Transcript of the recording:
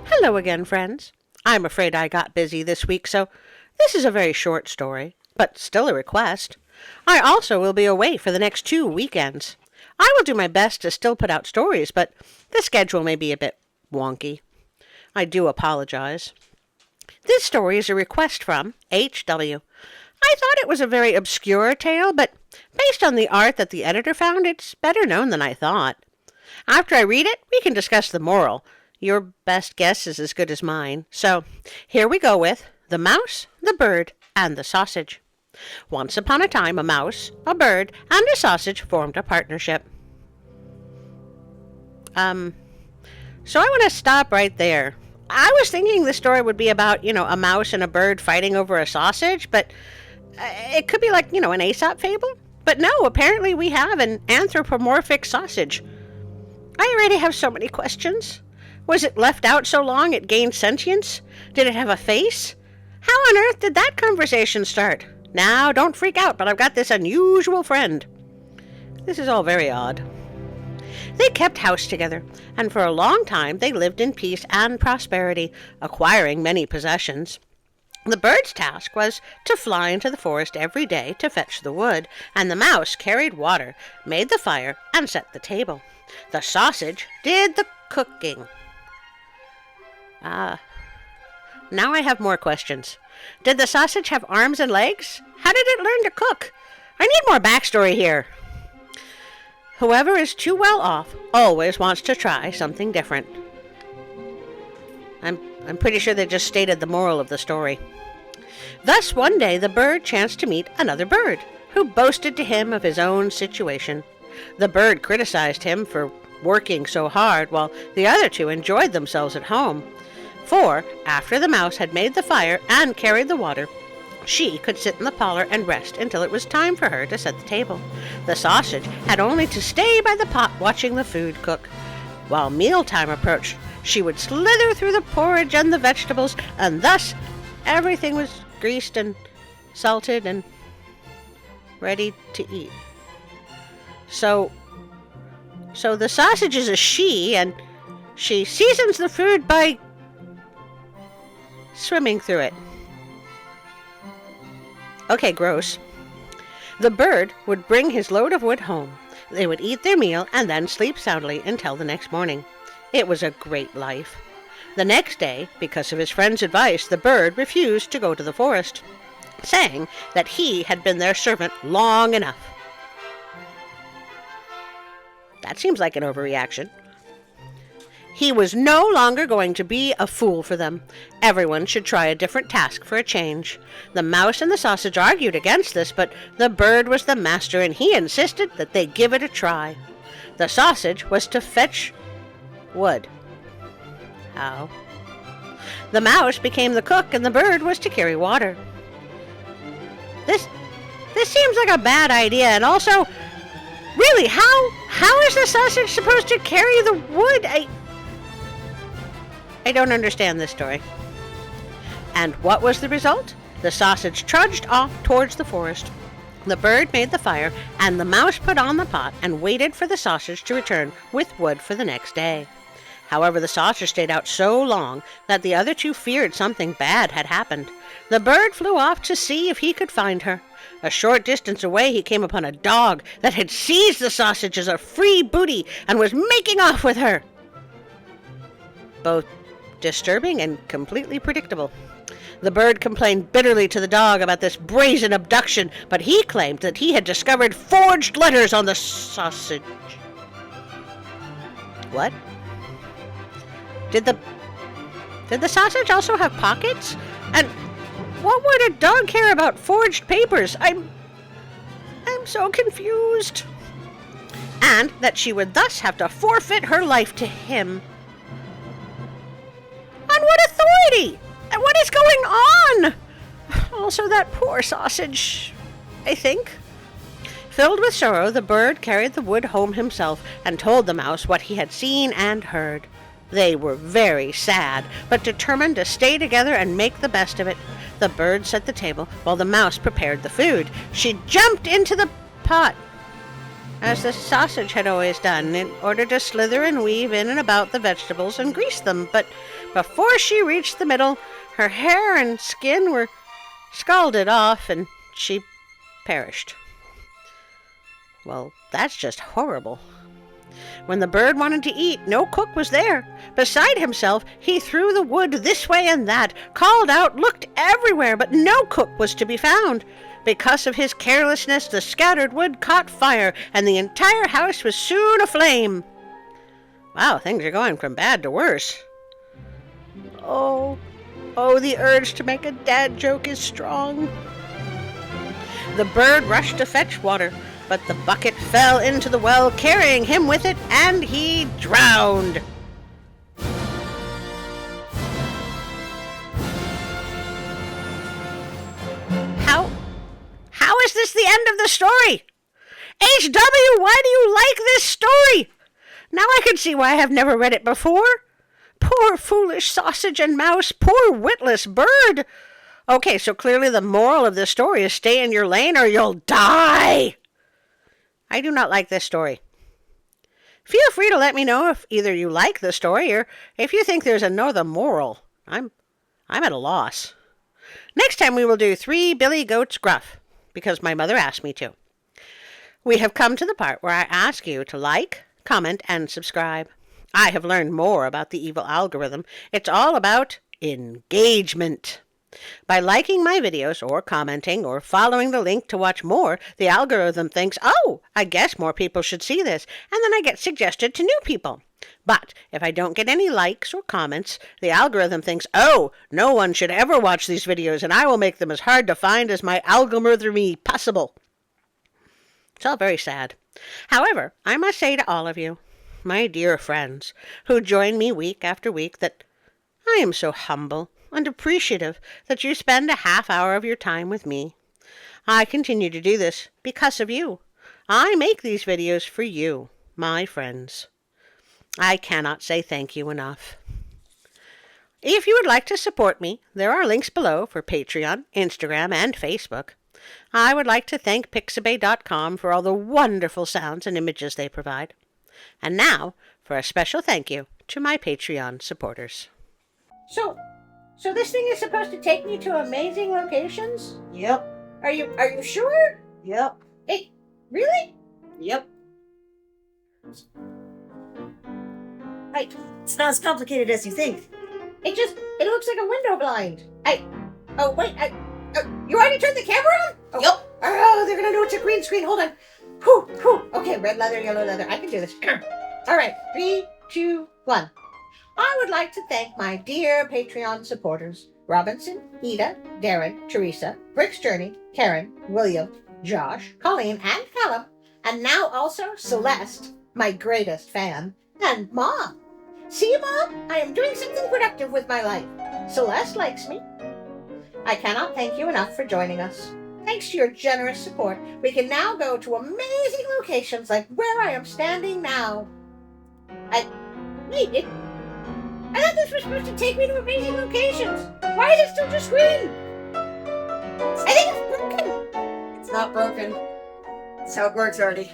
Hello again, friends. I'm afraid I got busy this week, so this is a very short story, but still a request. I also will be away for the next 2 weekends. I will do my best to still put out stories, but the schedule may be a bit wonky. I do apologize. This story is a request from H.W. I thought it was a very obscure tale, but based on the art that the editor found, it's better known than I thought. After I read it, we can discuss the moral. Your best guess is as good as mine. So, here we go with The Mouse, the Bird, and the Sausage. Once upon a time, a mouse, a bird, and a sausage formed a partnership. So I want to stop right there. I was thinking the story would be about, a mouse and a bird fighting over a sausage, but it could be like, an Aesop fable. But no, apparently we have an anthropomorphic sausage. I already have so many questions. Was it left out so long it gained sentience? Did it have a face? How on earth did that conversation start? Now, don't freak out, but I've got this unusual friend. This is all very odd. They kept house together, and for a long time they lived in peace and prosperity, acquiring many possessions. The bird's task was to fly into the forest every day to fetch the wood, and the mouse carried water, made the fire, and set the table. The sausage did the cooking. Now I have more questions. Did the sausage have arms and legs? How did it learn to cook? I need more backstory here. Whoever is too well off always wants to try something different. I'm pretty sure they just stated the moral of the story. Thus one day the bird chanced to meet another bird, who boasted to him of his own situation. The bird criticized him for working so hard, while the other two enjoyed themselves at home. For, after the mouse had made the fire and carried the water, she could sit in the parlor and rest until it was time for her to set the table. The sausage had only to stay by the pot watching the food cook. While mealtime approached, she would slither through the porridge and the vegetables, and thus everything was greased and salted and ready to eat. So the sausage is a she, and she seasons the food by swimming through it. Okay, gross. The bird would bring his load of wood home. They would eat their meal and then sleep soundly until the next morning. It was a great life. The next day, because of his friend's advice, the bird refused to go to the forest, saying that he had been their servant long enough. That seems like an overreaction. He was no longer going to be a fool for them. Everyone should try a different task for a change. The mouse and the sausage argued against this, but the bird was the master, and he insisted that they give it a try. The sausage was to fetch wood. How? The mouse became the cook, and the bird was to carry water. This seems like a bad idea, and also, really, how is the sausage supposed to carry the wood? I don't understand this story. And what was the result? The sausage trudged off towards the forest. The bird made the fire, and the mouse put on the pot and waited for the sausage to return with wood for the next day. However, the sausage stayed out so long that the other two feared something bad had happened. The bird flew off to see if he could find her. A short distance away he came upon a dog that had seized the sausage as a free booty and was making off with her. Both disturbing and completely predictable. The bird complained bitterly to the dog about this brazen abduction, but he claimed that he had discovered forged letters on the sausage. What? Did the sausage also have pockets? And what would a dog care about forged papers? I'm so confused. And that she would thus have to forfeit her life to him. On what authority? And what is going on? Also, that poor sausage, I think. Filled with sorrow, the bird carried the wood home himself and told the mouse what he had seen and heard. They were very sad, but determined to stay together and make the best of it. The bird set the table while the mouse prepared the food. She jumped into the pot. as the sausage had always done, in order to slither and weave in and about the vegetables and grease them. But before she reached the middle, her hair and skin were scalded off, and she perished. Well, that's just horrible. When the bird wanted to eat, no cook was there. Beside himself, he threw the wood this way and that, called out, looked everywhere, but no cook was to be found. Because of his carelessness, the scattered wood caught fire, and the entire house was soon aflame. Wow, things are going from bad to worse. Oh, the urge to make a dad joke is strong. The bird rushed to fetch water, but the bucket fell into the well, carrying him with it, and he drowned. How is this the end of the story? H.W., why do you like this story? Now I can see why I have never read it before. Poor foolish sausage and mouse, poor witless bird. Okay, so clearly the moral of this story is stay in your lane or you'll die. I do not like this story. Feel free to let me know if either you like the story or if you think there's another moral. I'm at a loss. Next time we will do 3 Billy Goats Gruff, because my mother asked me to. We have come to the part where I ask you to like, comment, and subscribe. I have learned more about the evil algorithm. It's all about engagement. By liking my videos or commenting or following the link to watch more, the algorithm thinks, oh, I guess more people should see this, and then I get suggested to new people. But if I don't get any likes or comments, the algorithm thinks, oh, no one should ever watch these videos, and I will make them as hard to find as my algorithm possible. It's all very sad. However, I must say to all of you, my dear friends, who join me week after week, that I am so humble and appreciative that you spend a half hour of your time with me. I continue to do this because of you. I make these videos for you, my friends. I cannot say thank you enough. If you would like to support me, there are links below for Patreon, Instagram, and Facebook. I would like to thank Pixabay.com for all the wonderful sounds and images they provide. And now, for a special thank you to my Patreon supporters. So this thing is supposed to take me to amazing locations? Yep. Are you sure? Yep. Hey, really? Yep. I, It's not as complicated as you think. it looks like a window blind. You already turned the camera on? Oh. Yep. Oh, they're gonna know it's a green screen. Hold on. Whew. Okay, red leather, yellow leather. I can do this. All right, 3, 2, 1. I would like to thank my dear Patreon supporters, Robinson, Ida, Darren, Teresa, Brick's Journey, Karen, William, Josh, Colleen, and Callum, and now also Celeste, my greatest fan, and Mom. See, Mom, I am doing something productive with my life. Celeste likes me. I cannot thank you enough for joining us. Thanks to your generous support, we can now go to amazing locations like where I am standing now. I thought this was supposed to take me to amazing locations. Why is it still just green? I think it's broken. It's not broken. That's how it works, Artie.